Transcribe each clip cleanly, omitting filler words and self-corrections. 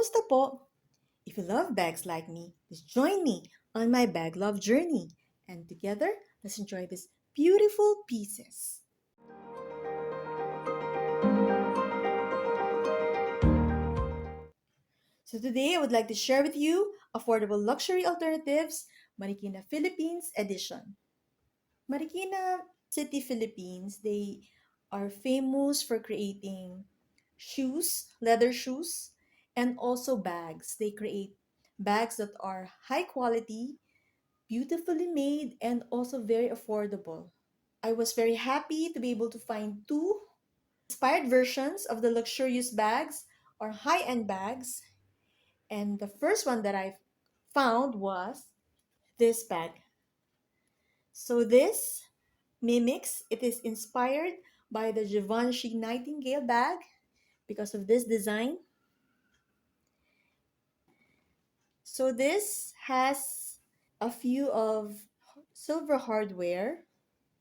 Kamusta po? If you love bags like me, just join me on my bag love journey. And together, let's enjoy these beautiful pieces. So today, I would like to share with you Affordable Luxury Alternatives Marikina Philippines edition. Marikina City Philippines, they are famous for creating shoes, leather shoes, and also bags. They create bags that are high quality, beautifully made, and also very affordable. I was very happy to be able to find two inspired versions of the luxurious bags or high-end bags. And the first one that I found was this bag. So this mimics, it is inspired by the Givenchy Nightingale bag because of this design. So this has a few of silver hardware,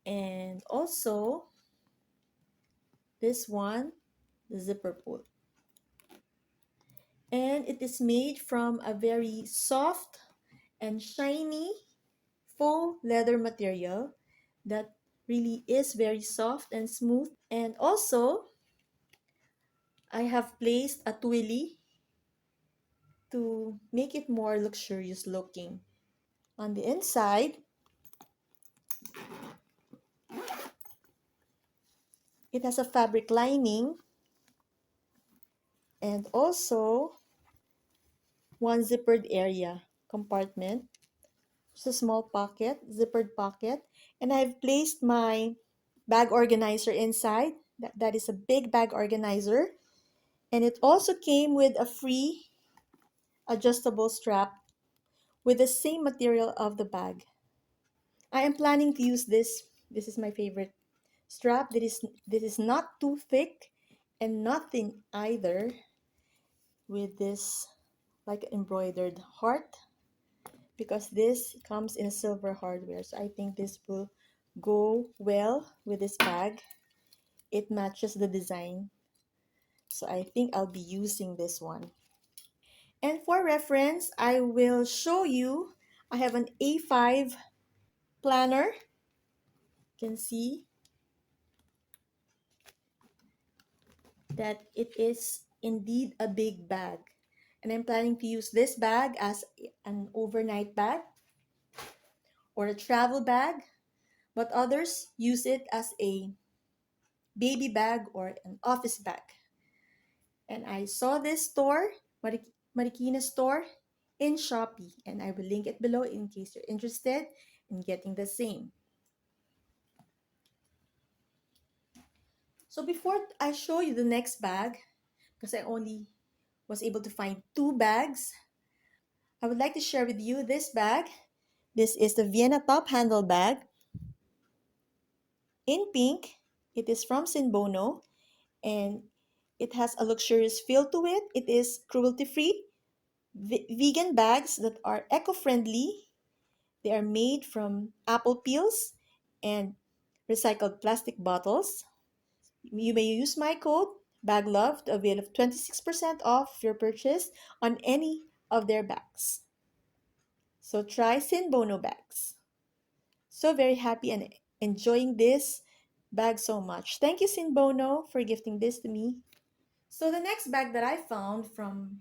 and also this one, the zipper pull. And it is made from a very soft and shiny faux leather material that really is very soft and smooth. And also, I have placed a twilly to make it more luxurious looking. On the inside, it has a fabric lining and also one zippered area compartment. Just a small pocket, zippered pocket. And I've placed my bag organizer inside. That is a big bag organizer. And it also came with a free adjustable strap with the same material of the bag. I am planning to use this. This is my favorite strap. This is not too thick and not thin either, with this like embroidered heart, because this comes in silver hardware. So I think this will go well with this bag. It matches the design. So I think I'll be using this one. And for reference, I will show you, I have an A5 planner. You can see that it is indeed a big bag. And I'm planning to use this bag as an overnight bag or a travel bag, but others use it as a baby bag or an office bag. And I saw this store, Marikina store, in Shopee, and I will link it below in case you're interested in getting the same. So before I show you the next bag, because I only was able to find two bags, I would like to share with you this bag. This is the Vienna Top Handle Bag in pink. It is from Sinbono, and it has a luxurious feel to it. It is cruelty-free, vegan bags that are eco-friendly. They are made from apple peels and recycled plastic bottles. You may use my code BagLove to avail of 26% off your purchase on any of their bags. So try Sinbono bags. So very happy and enjoying this bag so much. Thank you, Sinbono, for gifting this to me. So the next bag that I found from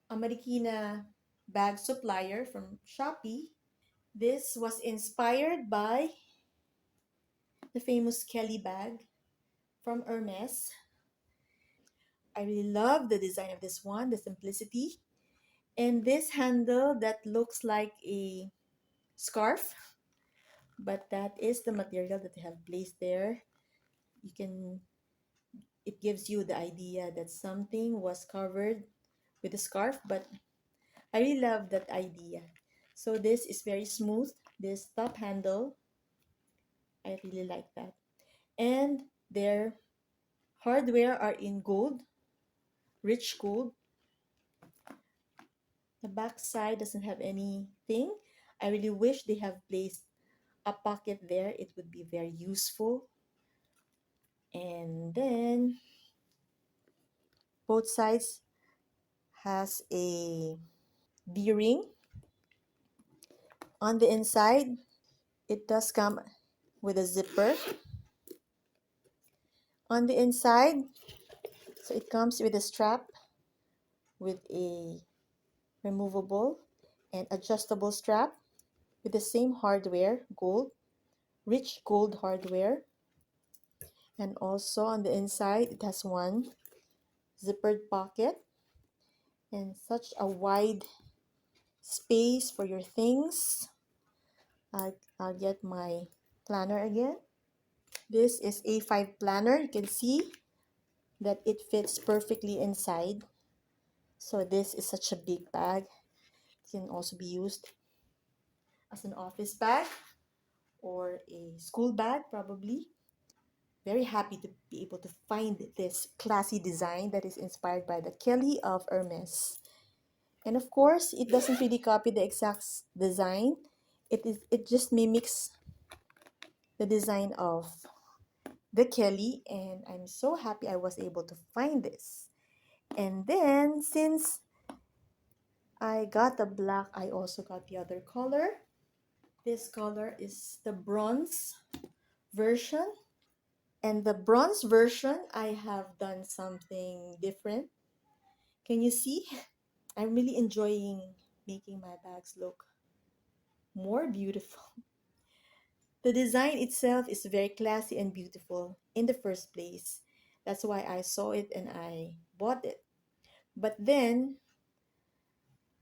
a Marikina bag supplier from Shopee, this was inspired by the famous Kelly bag from Hermes. I really love the design of this one, the simplicity. And this handle that looks like a scarf, but that is the material that they have placed there. You can, it gives you the idea that something was covered with a scarf, but I really love that idea. So this is very smooth, this top handle. I really like that. And their hardware are in gold, rich gold. The back side doesn't have anything. I really wish they have placed a pocket there. It would be very useful. And then both sides has a D-ring. On the inside, it does come with a zipper. On the inside, so it comes with a strap with a removable and adjustable strap with the same hardware, gold, rich gold hardware. And also on the inside, it has one zippered pocket and such a wide space for your things. I'll get my planner again. This is A5 planner. You can see that it fits perfectly inside. So this is such a big bag. It can also be used as an office bag or a school bag probably. Very happy to be able to find this classy design that is inspired by the Kelly of Hermes. And of course, it doesn't really copy the exact design. It just mimics the design of the Kelly, and I'm so happy I was able to find this. And then since I got the black, I also got the other color. This color is the bronze version. And the bronze version, I have done something different. Can you see? I'm really enjoying making my bags look more beautiful. The design itself is very classy and beautiful in the first place. That's why I saw it and I bought it. But then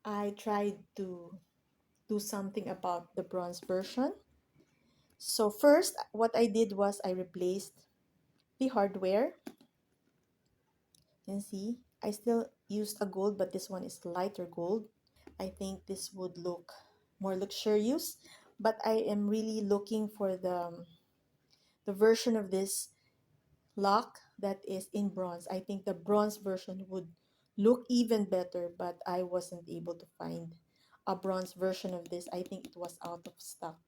I tried to do something about the bronze version. So first, what I did was I replaced the hardware. You can see I still used a gold, but this one is lighter gold. I think this would look more luxurious, but I am really looking for the version of this lock that is in bronze. I think the bronze version would look even better, but I wasn't able to find a bronze version of this. I think it was out of stock.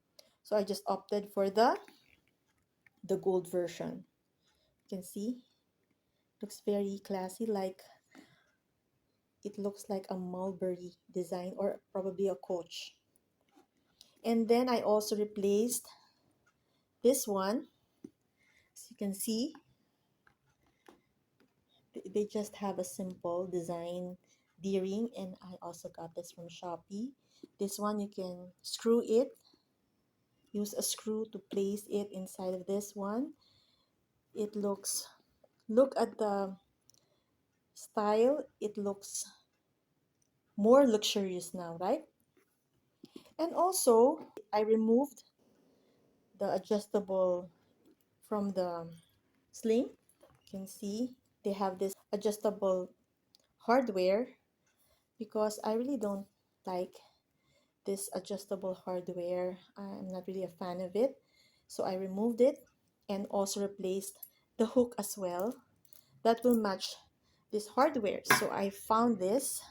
So I just opted for the gold version. You can see, looks very classy, like it looks like a mulberry design or probably a coach. And then I also replaced this one. As you can see, they just have a simple design D-ring, and I also got this from Shopee. This one you can screw it, use a screw to place it inside of this one. It looks, look at the style, it looks more luxurious now, right? And also I removed the adjustable from the sling. You can see they have this adjustable hardware because I really don't like this adjustable hardware. I'm not really a fan of it. So I removed it and also replaced the hook as well. That will match this hardware. So I found this.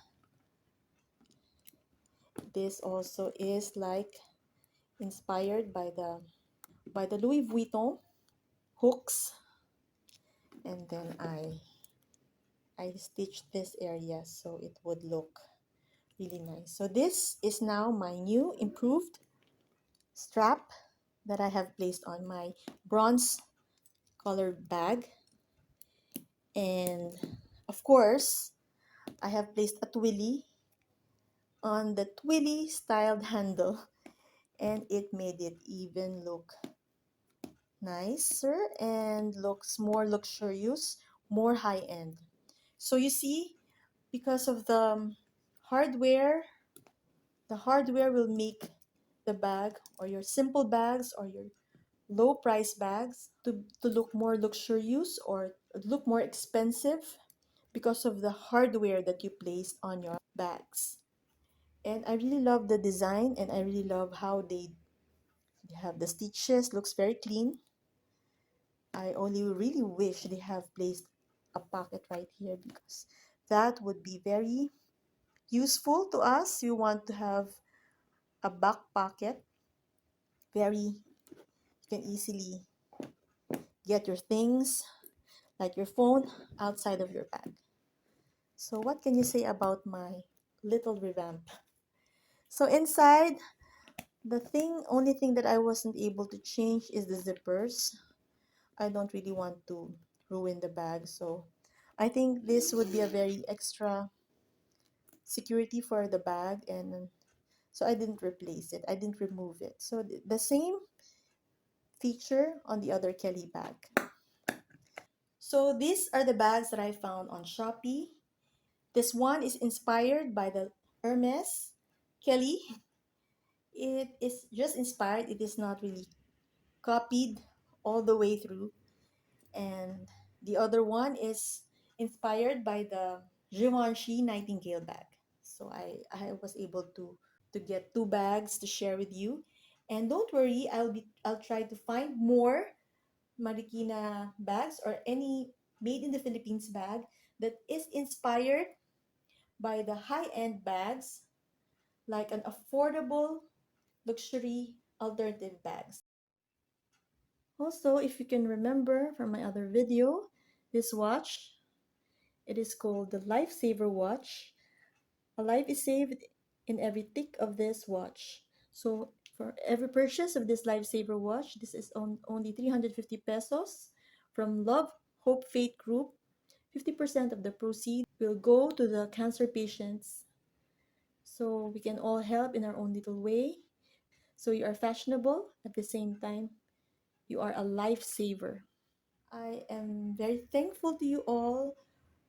This also is like inspired by the Louis Vuitton hooks. And then I stitched this area so it would look really nice. So this is now my new improved strap that I have placed on my bronze colored bag. And of course, I have placed a twilly on the twilly styled handle, and it made it even look nicer and looks more luxurious, more high-end. So you see, because of hardware, the hardware will make the bag or your simple bags or your low price bags to look more luxurious or look more expensive because of the hardware that you placed on your bags. And I really love the design, and I really love how they have the stitches, looks very clean. I only really wish they have placed a pocket right here because that would be very useful to us. You want to have a back pocket, very, you can easily get your things like your phone outside of your bag. So what can you say about my little revamp? So inside, only thing that I wasn't able to change is the zippers. I don't really want to ruin the bag, so I think this would be a very extra security for the bag, and so I didn't replace it. I didn't remove it. So the same feature on the other Kelly bag. So these are the bags that I found on Shopee. This one is inspired by the Hermes Kelly. It is just inspired. It is not really copied all the way through. And the other one is inspired by the Givenchy Nightingale bag. So I was able to get two bags to share with you. And don't worry, I'll try to find more Marikina bags or any made in the Philippines bag that is inspired by the high-end bags, like an affordable luxury alternative bags. Also, if you can remember from my other video, this watch, it is called the Lifesaver watch. A life is saved in every tick of this watch. So for every purchase of this Lifesaver watch, this is only 350 pesos from Love Hope Faith Group. 50% of the proceeds will go to the cancer patients. So we can all help in our own little way. So you are fashionable at the same time. You are a lifesaver. I am very thankful to you all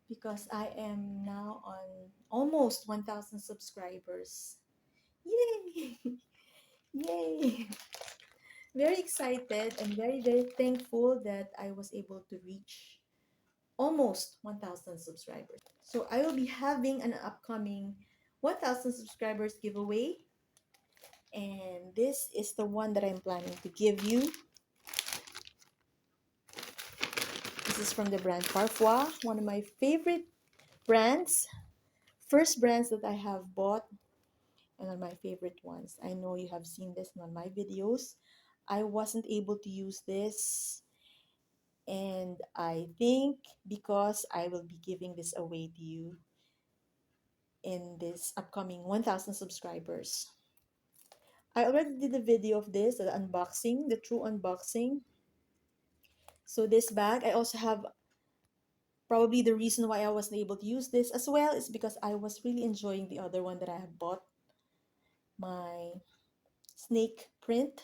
because I am now on almost 1,000 subscribers. Yay! Yay! Very excited and very, very thankful that I was able to reach almost 1,000 subscribers. So I will be having an upcoming 1,000 subscribers giveaway, and this is the one that I'm planning to give you. This is from the brand Parfois, one of my favorite brands, first brands that I have bought and are my favorite ones. I know you have seen this on my videos. I wasn't able to use this, and I think because I will be giving this away to you in this upcoming 1,000 subscribers. I already did a video of this, the unboxing, the true unboxing. So this bag, I also have probably the reason why I wasn't able to use this as well is because I was really enjoying the other one that I have bought, my snake print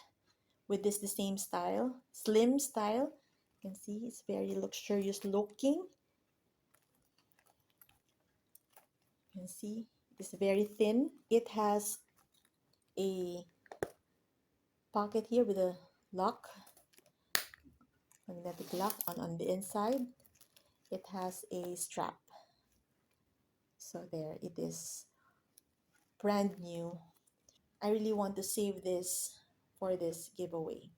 with this the same style, slim style. You can see it's very luxurious looking. You can see it's very thin. It has a pocket here with a lock, magnetic lock on the inside. It has a strap. So there it is, brand new. I really want to save this for this giveaway.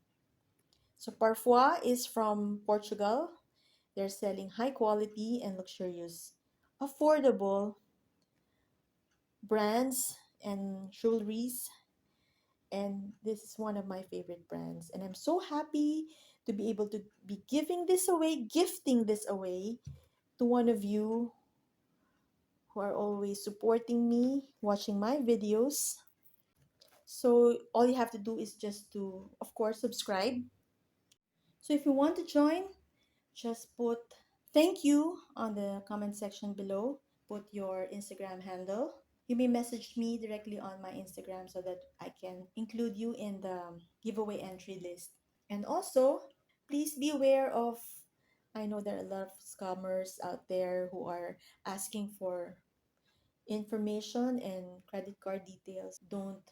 So Parfois is from Portugal. They're selling high quality and luxurious, affordable brands and jewelries. And this is one of my favorite brands. And I'm so happy to be able to be giving this away, gifting this away to one of you who are always supporting me, watching my videos. So all you have to do is just to, of course, subscribe. So if you want to join, just put thank you on the comment section below. Put your Instagram handle. You may message me directly on my Instagram so that I can include you in the giveaway entry list. And also, please be aware of, I know there are a lot of scammers out there who are asking for information and credit card details. Don't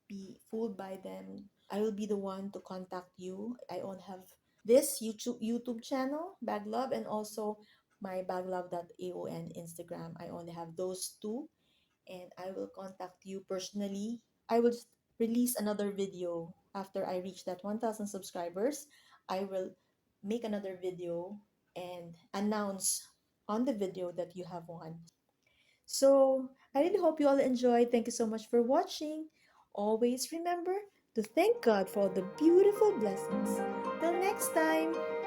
be fooled by them. I will be the one to contact you. I only have this YouTube channel, BagLove, and also my baglove.aon Instagram. I only have those two, and I will contact you personally. I will release another video after I reach that 1,000 subscribers. I will make another video and announce on the video that you have won. So I really hope you all enjoyed. Thank you so much for watching. Always remember to thank God for all the beautiful blessings. Till next time.